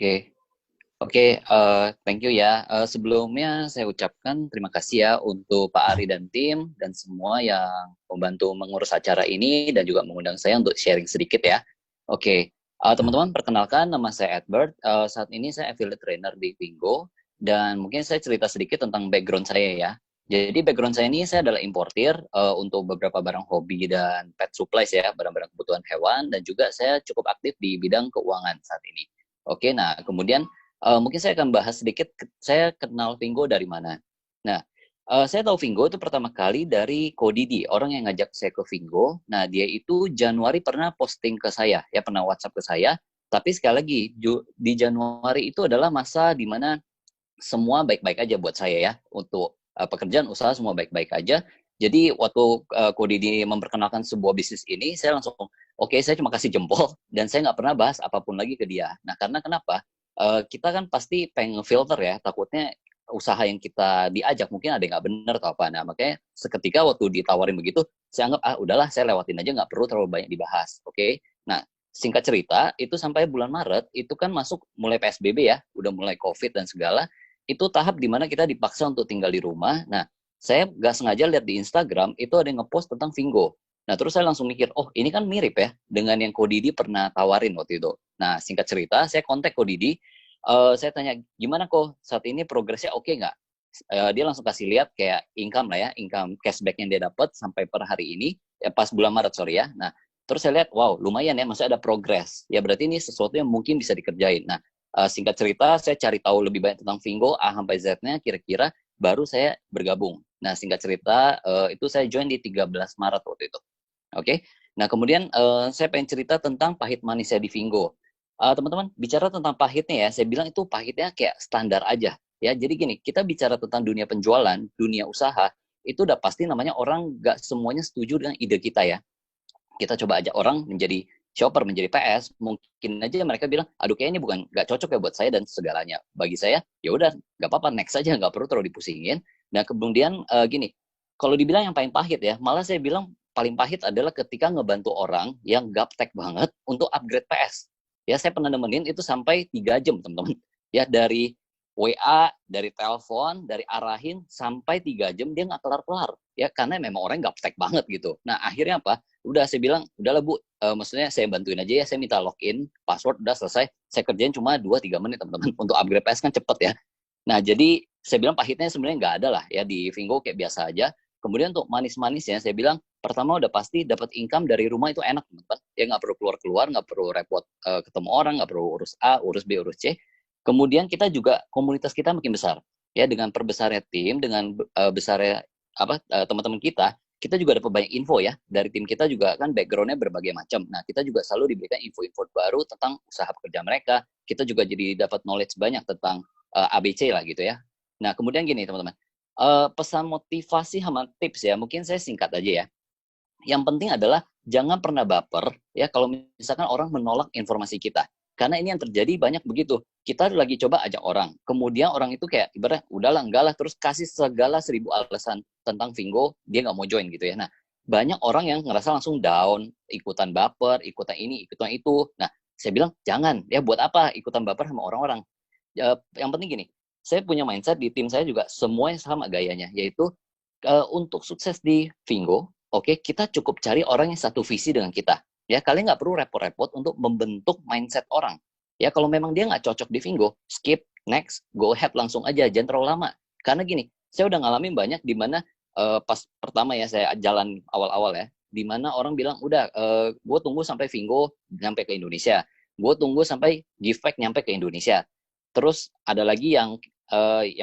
Oke, oke, thank you ya. Sebelumnya saya ucapkan terima kasih ya untuk Pak Ari dan tim dan semua yang membantu mengurus acara ini dan juga mengundang saya untuk sharing sedikit ya. Oke, teman-teman perkenalkan nama saya Edward. Saat ini saya affiliate trainer di Pingo dan mungkin saya cerita sedikit tentang background saya ya. Jadi background saya ini saya adalah importir untuk beberapa barang hobi dan pet supplies ya, barang-barang kebutuhan hewan dan juga saya cukup aktif di bidang keuangan saat ini. Oke, nah kemudian mungkin saya akan bahas sedikit, saya kenal Vingo dari mana. Nah, saya tahu Vingo itu pertama kali dari Kodidi, orang yang ngajak saya ke Vingo. Nah, dia itu Januari pernah posting ke saya, ya pernah WhatsApp ke saya. Tapi sekali lagi, di Januari itu adalah masa di mana semua baik-baik aja buat saya ya. Untuk pekerjaan, usaha, semua baik-baik aja. Jadi waktu Kodidi memperkenalkan sebuah bisnis ini, saya langsung, oke, saya cuma kasih jempol, dan saya nggak pernah bahas apapun lagi ke dia. Nah, karena kenapa? Kita kan pasti pengen filter ya, takutnya usaha yang kita diajak mungkin ada yang nggak benar atau apa. Nah, makanya seketika waktu ditawarin begitu, saya anggap, udahlah saya lewatin aja, nggak perlu terlalu banyak dibahas. Oke, nah singkat cerita, itu sampai bulan Maret, itu kan masuk mulai PSBB ya, udah mulai COVID dan segala, itu tahap dimana kita dipaksa untuk tinggal di rumah. Nah, saya nggak sengaja lihat di Instagram, itu ada yang ngepost tentang Vingo. Nah, terus saya langsung mikir, oh ini kan mirip ya, dengan yang Kodidi pernah tawarin waktu itu. Nah, singkat cerita, saya kontak Kodidi, saya tanya, gimana kok saat ini progresnya oke nggak? Dia langsung kasih lihat kayak income lah ya, income cashback yang dia dapat sampai per hari ini, ya pas bulan Maret, sorry ya. Nah, terus saya lihat, wow, lumayan ya, masih ada progres. Ya berarti ini sesuatu yang mungkin bisa dikerjain. Nah, singkat cerita, saya cari tahu lebih banyak tentang Vingo, A sampai Z-nya, kira-kira baru saya bergabung. Nah, singkat cerita, itu saya join di 13 Maret waktu itu. Oke, nah kemudian saya pengen cerita tentang pahit manisnya di Vingo. Teman-teman, bicara tentang pahitnya ya, saya bilang itu pahitnya kayak standar aja. Ya, jadi gini, kita bicara tentang dunia penjualan, dunia usaha, itu udah pasti namanya orang nggak semuanya setuju dengan ide kita ya. Kita coba ajak orang menjadi shopper, menjadi PS, mungkin aja mereka bilang, aduh kayaknya ini bukan nggak cocok ya buat saya dan segalanya. Bagi saya, ya udah nggak apa-apa, next aja, nggak perlu terlalu dipusingin. Nah kemudian gini, kalau dibilang yang paling pahit ya, malah saya bilang paling pahit adalah ketika ngebantu orang yang gaptek banget untuk upgrade PS. Ya saya pernah nemenin itu sampai 3 jam teman-teman. Ya dari WA, dari telepon, dari arahin sampai 3 jam dia nggak kelar-kelar. Ya karena memang orang gaptek banget gitu. Nah akhirnya apa? Udah saya bilang, udahlah Bu, maksudnya saya bantuin aja ya, saya minta login, password, udah selesai. Saya kerjain cuma 2-3 menit teman-teman. Untuk upgrade PS kan cepet ya. Nah, jadi saya bilang pahitnya sebenarnya nggak ada lah ya di Vingo kayak biasa aja. Kemudian untuk manis-manisnya saya bilang pertama udah pasti dapat income dari rumah itu enak teman-teman. Ya nggak perlu keluar-keluar, nggak perlu repot ketemu orang, nggak perlu urus A, urus B, urus C. Kemudian kita juga komunitas kita makin besar. Ya dengan perbesarnya tim, dengan besarnya teman-teman kita juga dapat banyak info ya. Dari tim kita juga kan backgroundnya berbagai macam. Nah, kita juga selalu diberikan info-info baru tentang usaha pekerja mereka. Kita juga jadi dapat knowledge banyak tentang ABC lah gitu ya. Nah, kemudian gini teman-teman, pesan motivasi sama tips ya, mungkin saya singkat aja ya. Yang penting adalah jangan pernah baper ya kalau misalkan orang menolak informasi kita. Karena ini yang terjadi banyak begitu. Kita lagi coba ajak orang, kemudian orang itu kayak ibaratnya udahlah enggak lah, terus kasih segala 1.000 alasan tentang Vingo, dia nggak mau join gitu ya. Nah, banyak orang yang ngerasa langsung down, ikutan baper, ikutan ini, ikutan itu. Nah, saya bilang jangan ya, buat apa ikutan baper sama orang-orang. Yang penting gini, saya punya mindset di tim saya juga semuanya sama gayanya, yaitu untuk sukses di Vingo, oke, kita cukup cari orang yang satu visi dengan kita. Ya, kalian nggak perlu repot-repot untuk membentuk mindset orang. Ya, kalau memang dia nggak cocok di Vingo, skip, next, go ahead langsung aja, jangan terlalu lama. Karena gini, saya udah ngalamin banyak di mana pas pertama ya saya jalan awal-awal ya, di mana orang bilang, udah, gue tunggu sampai Vingo nyampe ke Indonesia. Gue tunggu sampai Giveback nyampe ke Indonesia. Terus ada lagi yang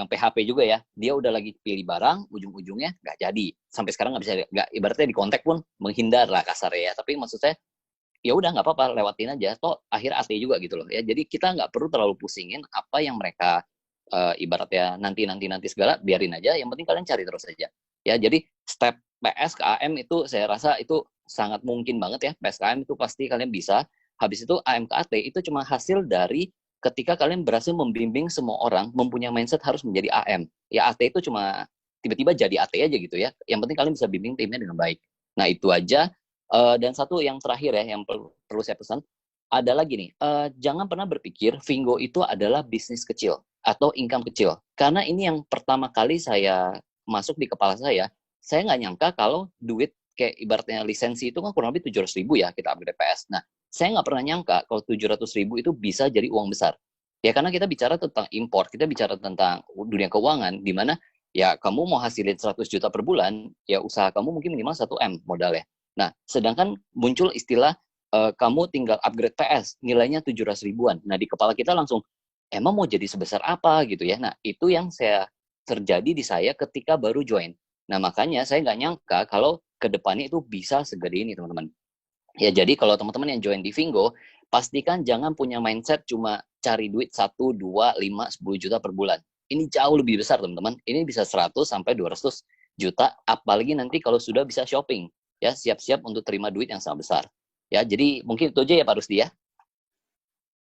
PHP juga ya, dia udah lagi pilih barang, ujung-ujungnya nggak jadi. Sampai sekarang nggak bisa, nggak, ibaratnya di kontak pun menghindar lah kasar ya. Tapi maksud saya, ya udah nggak apa-apa, lewatin aja. Toh akhir AT juga gitu loh ya. Jadi kita nggak perlu terlalu pusingin apa yang mereka ibaratnya nanti segala, biarin aja. Yang penting kalian cari terus aja. Ya, jadi step PS ke AM itu saya rasa itu sangat mungkin banget ya. PS ke AM itu pasti kalian bisa. Habis itu AM ke AT itu cuma hasil dari ketika kalian berhasil membimbing semua orang mempunyai mindset harus menjadi AM. Ya AT itu cuma tiba-tiba jadi AT aja gitu ya. Yang penting kalian bisa bimbing timnya dengan baik. Nah itu aja. Dan satu yang terakhir ya, yang perlu saya pesan, ada lagi nih, jangan pernah berpikir Vingo itu adalah bisnis kecil atau income kecil. Karena ini yang pertama kali saya masuk di kepala saya nggak nyangka kalau duit kayak ibaratnya lisensi itu kan kurang lebih 700.000 ya kita upgrade PS. Nah, saya nggak pernah nyangka kalau 700.000 itu bisa jadi uang besar. Ya karena kita bicara tentang import, kita bicara tentang dunia keuangan, di mana ya kamu mau hasilin 100 juta per bulan, ya usaha kamu mungkin minimal 1 M modalnya. Nah, sedangkan muncul istilah kamu tinggal upgrade PS, nilainya 700 ribuan. Nah, di kepala kita langsung, emang mau jadi sebesar apa gitu ya. Nah, itu yang saya terjadi di saya ketika baru join. Nah, makanya saya nggak nyangka kalau ke depannya itu bisa segede ini, teman-teman. Ya, jadi kalau teman-teman yang join di Vingo, pastikan jangan punya mindset cuma cari duit 1, 2, 5, 10 juta per bulan. Ini jauh lebih besar, teman-teman. Ini bisa 100 sampai 200 juta, apalagi nanti kalau sudah bisa shopping. Ya, siap-siap untuk terima duit yang sangat besar. Ya, jadi mungkin itu aja ya Pak Rusdi ya.